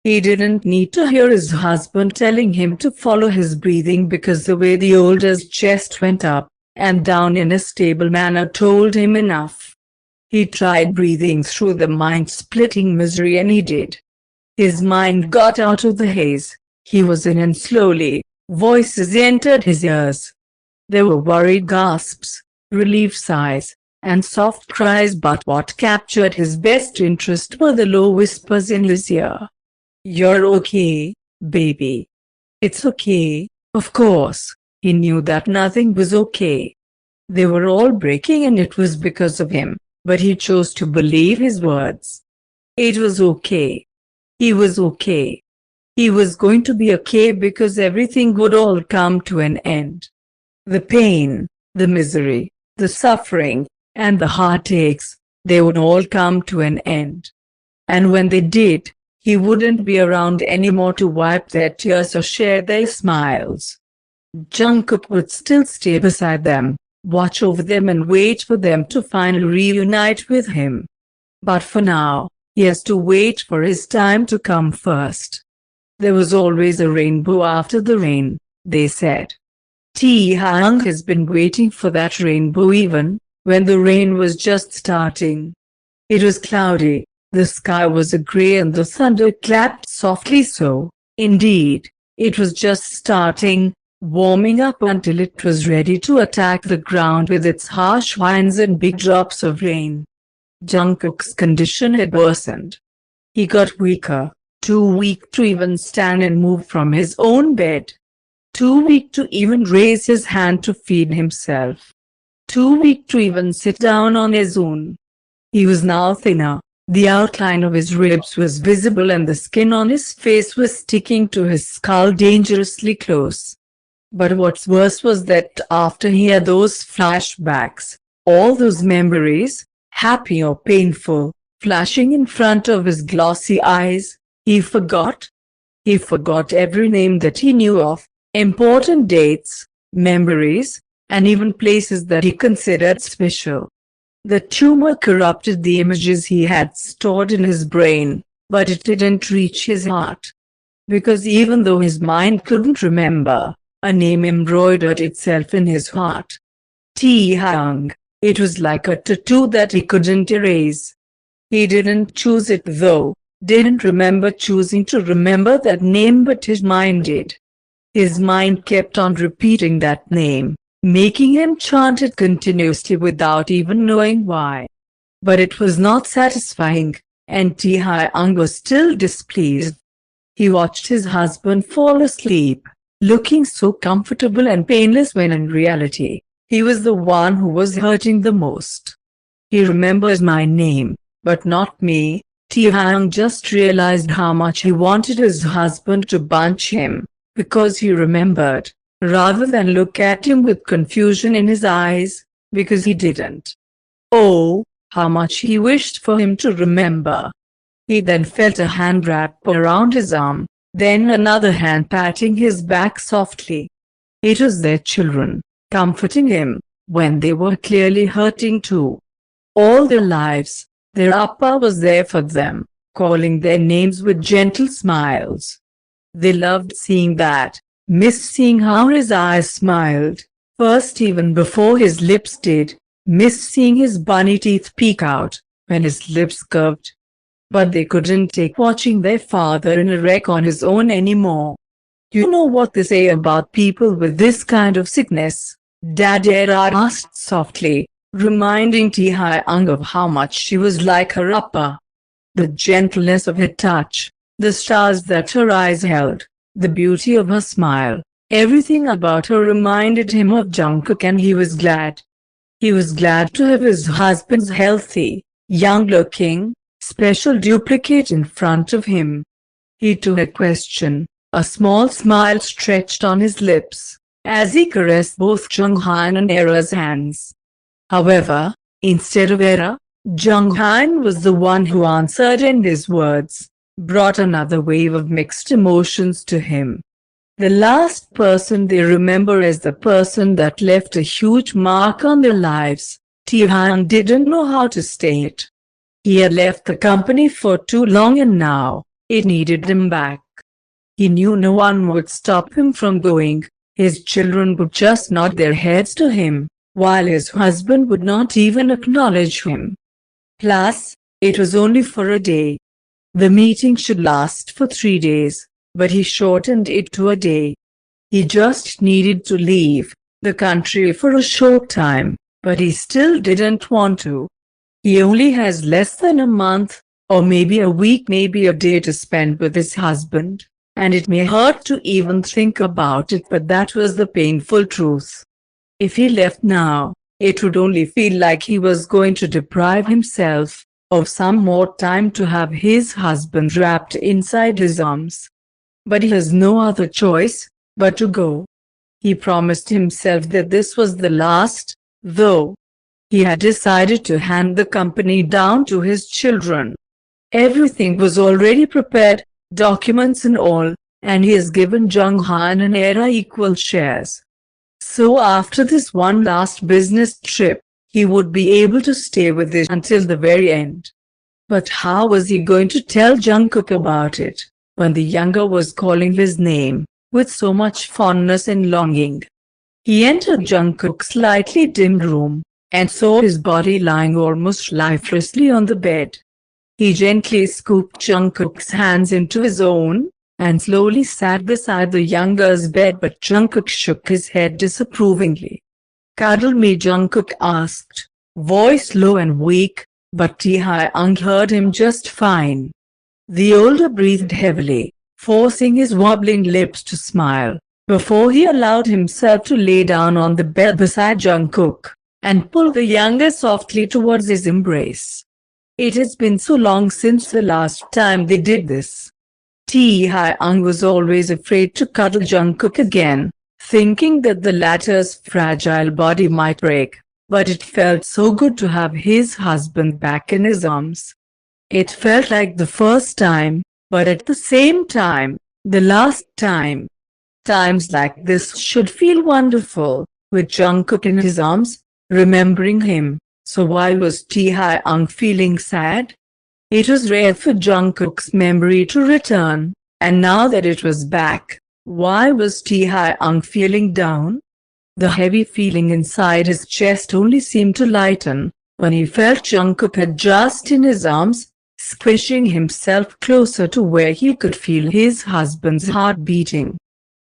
He didn't need to hear his husband telling him to follow his breathing, because the way the older's chest went up and down in a stable manner told him enough. He tried breathing through the mind-splitting misery, and he did. His mind got out of the haze he was in, and slowly, voices entered his ears. There were worried gasps, relief sighs, and soft cries, but what captured his best interest were the low whispers in his ear. "You're okay, baby. It's okay." Of course, he knew that nothing was okay. They were all breaking, and it was because of him, but he chose to believe his words. It was okay. He was okay. He was going to be okay, because everything would all come to an end. The pain, the misery, the suffering, and the heartaches, they would all come to an end. And when they did, he wouldn't be around anymore to wipe their tears or share their smiles. Jungkook would still stay beside them, watch over them, and wait for them to finally reunite with him. But for now, he has to wait for his time to come first. There was always a rainbow after the rain, they said. Taehyung has been waiting for that rainbow even when the rain was just starting. It was cloudy, the sky was grey, and the thunder clapped softly, so, indeed, it was just starting, warming up until it was ready to attack the ground with its harsh winds and big drops of rain. Jungkook's condition had worsened. He got weaker, too weak to even stand and move from his own bed. Too weak to even raise his hand to feed himself. Too weak to even sit down on his own. He was now thinner. The outline of his ribs was visible, and the skin on his face was sticking to his skull dangerously close. But what's worse was that after he had those flashbacks, all those memories, happy or painful, flashing in front of his glossy eyes, he forgot. He forgot every name that he knew of, important dates, memories, and even places that he considered special. The tumor corrupted the images he had stored in his brain, but it didn't reach his heart. Because even though his mind couldn't remember, a name embroidered itself in his heart. Taehyung. It was like a tattoo that he couldn't erase. He didn't choose it though, didn't remember choosing to remember that name, but his mind did. His mind kept on repeating that name, making him chant it continuously without even knowing why. But it was not satisfying, and Taehyung was still displeased. He watched his husband fall asleep, looking so comfortable and painless, when in reality, he was the one who was hurting the most. He remembers my name, but not me. Taehyung just realized how much he wanted his husband to bunch him, because he remembered, rather than look at him with confusion in his eyes, because he didn't. Oh, how much he wished for him to remember. He then felt a hand wrap around his arm, then another hand patting his back softly. It was their children, comforting him, when they were clearly hurting too. All their lives, their Appa was there for them, calling their names with gentle smiles. They loved seeing that, missed seeing how his eyes smiled, first even before his lips did, missed seeing his bunny teeth peek out, when his lips curved. But they couldn't take watching their father in a wreck on his own anymore. You know what they say about people with this kind of sickness? Dadera asked softly, reminding Taehyung of how much she was like her Appa. The gentleness of her touch, the stars that her eyes held, the beauty of her smile, everything about her reminded him of Jungkook, and he was glad. He was glad to have his husband's healthy, young-looking, special duplicate in front of him. He too had question, a small smile stretched on his lips, as he caressed both Junghyun and Era's hands. However, instead of Era, Junghyun was the one who answered, and his words brought another wave of mixed emotions to him. The last person they remember as the person that left a huge mark on their lives, Taehyung didn't know how to say it. He had left the company for too long, and now, It needed him back. He knew no one would stop him from going. His children would just nod their heads to him, while his husband would not even acknowledge him. Plus, it was only for a day. The meeting should last for 3 days, but he shortened it to a day. He just needed to leave the country for a short time, but he still didn't want to. He only has less than a month, or maybe a week, maybe a day to spend with his husband, and it may hurt to even think about it, but that was the painful truth. If he left now, it would only feel like he was going to deprive himself of some more time to have his husband wrapped inside his arms. But he has no other choice but to go. He promised himself that this was the last, though. He had decided to hand the company down to his children. Everything was already prepared, documents and all, and he has given Jung-han and Era equal shares. So after this one last business trip, he would be able to stay with it until the very end. But how was he going to tell Jungkook about it, when the younger was calling his name with so much fondness and longing? He entered Jungkook's slightly dimmed room, and saw his body lying almost lifelessly on the bed. He gently scooped Jungkook's hands into his own, and slowly sat beside the younger's bed, but Jungkook shook his head disapprovingly. "Cuddle me," Jungkook asked, voice low and weak, but Taehyung heard him just fine. The older breathed heavily, forcing his wobbling lips to smile, before he allowed himself to lay down on the bed beside Jungkook, and pull the younger softly towards his embrace. It has been so long since the last time they did this. Taehyung was always afraid to cuddle Jungkook again, thinking that the latter's fragile body might break, but it felt so good to have his husband back in his arms. It felt like the first time, but at the same time, the last time. Times like this should feel wonderful, with Jungkook in his arms, remembering him. So why was Taehyung feeling sad? It was rare for Jungkook's memory to return, and now that it was back, why was Taehyung feeling down? The heavy feeling inside his chest only seemed to lighten when he felt Jungkook had just in his arms, squishing himself closer to where he could feel his husband's heart beating.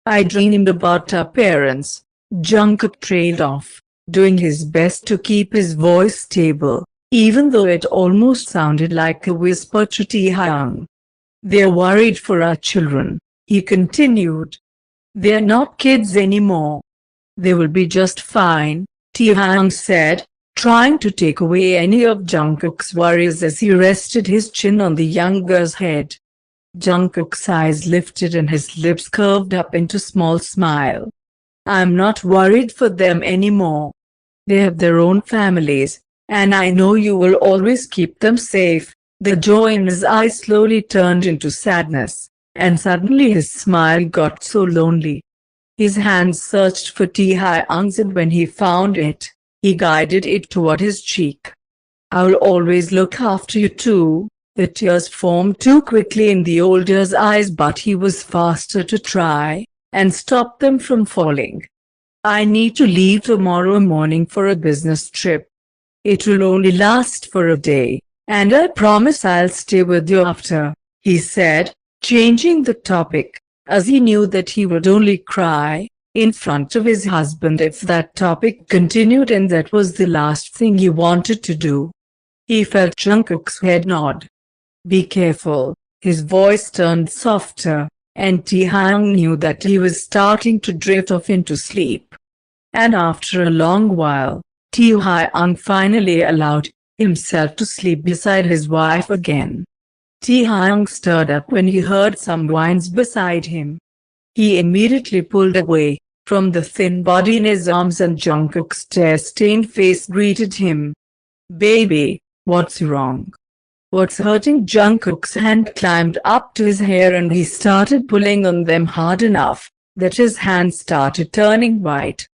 "I dreamed about our parents," Jungkook trailed off, doing his best to keep his voice stable, even though it almost sounded like a whisper to Taehyung. "They're worried for our children," he continued. "They're not kids anymore. They will be just fine," Taehyung said, trying to take away any of Jungkook's worries as he rested his chin on the younger's head. Jungkook's eyes lifted and his lips curved up into a small smile. "I'm not worried for them anymore. They have their own families, and I know you will always keep them safe." The joy in his eyes slowly turned into sadness, and suddenly his smile got so lonely. His hands searched for Taehyung's, and when he found it, he guided it toward his cheek. "I'll always look after you too." The tears formed too quickly in the older's eyes, but he was faster to try and stop them from falling. "I need to leave tomorrow morning for a business trip. It will only last for a day, and I promise I'll stay with you after," he said, changing the topic, as he knew that he would only cry in front of his husband if that topic continued, and that was the last thing he wanted to do. He felt Jungkook's head nod. "Be careful." His voice turned softer, and Taehyung knew that he was starting to drift off into sleep. And after a long while, Taehyung finally allowed himself to sleep beside his wife again. Taehyung stirred up when he heard some whines beside him. He immediately pulled away from the thin body in his arms, and Jungkook's tear-stained face greeted him. "Baby, what's wrong? What's hurting?" Jungkook's hand climbed up to his hair and he started pulling on them hard enough that his hand started turning white.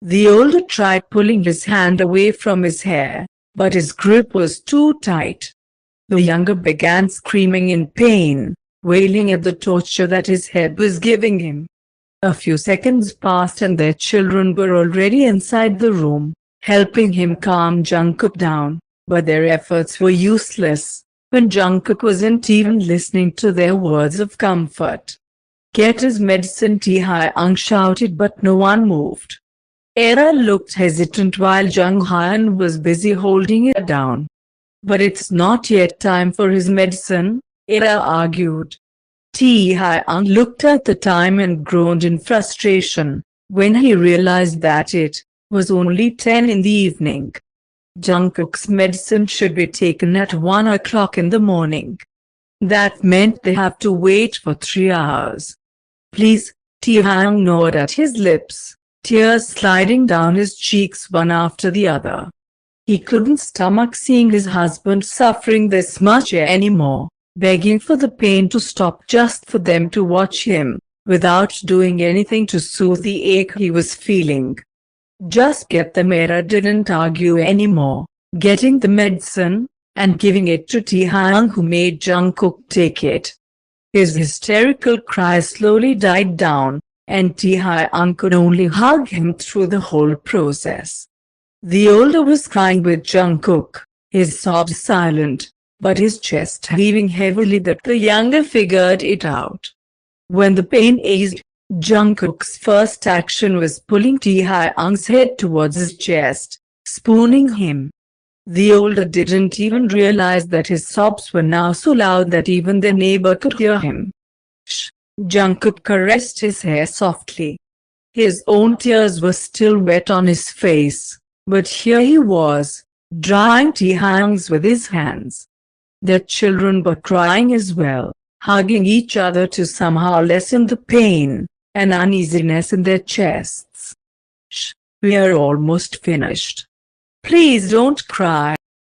The older tried pulling his hand away from his hair, but his grip was too tight. The younger began screaming in pain, wailing at the torture that his head was giving him. A few seconds passed and their children were already inside the room, helping him calm Jungkook down, but their efforts were useless, when Jungkook wasn't even listening to their words of comfort. "Get his medicine," Taehyung shouted, but no one moved. Era looked hesitant while Junghyun was busy holding it down. "But it's not yet time for his medicine," Era argued. Taehyung looked at the time and groaned in frustration, when he realized that it was only 10 in the evening. Jungkook's medicine should be taken at 1 o'clock in the morning. That meant they have to wait for 3 hours. "Please," Taehyung gnawed at his lips, tears sliding down his cheeks one after the other. He couldn't stomach seeing his husband suffering this much anymore, begging for the pain to stop just for them to watch him, without doing anything to soothe the ache he was feeling. "Just get them." Era didn't argue anymore, getting the medicine, and giving it to Taehyung, who made Jungkook take it. His hysterical cries slowly died down, and Taehyung could only hug him through the whole process. The older was crying with Jungkook, his sobs silent, but his chest heaving heavily. That the younger figured it out. When the pain eased, Jungkook's first action was pulling Taehyung's head towards his chest, spooning him. The older didn't even realize that his sobs were now so loud that even the neighbor could hear him. "Shh." Jungkook caressed his hair softly. His own tears were still wet on his face, but here he was, drying Taehyung's with his hands. Their children were crying as well, hugging each other to somehow lessen the pain and uneasiness in their chests. "Shh, we're almost finished. Please don't cry."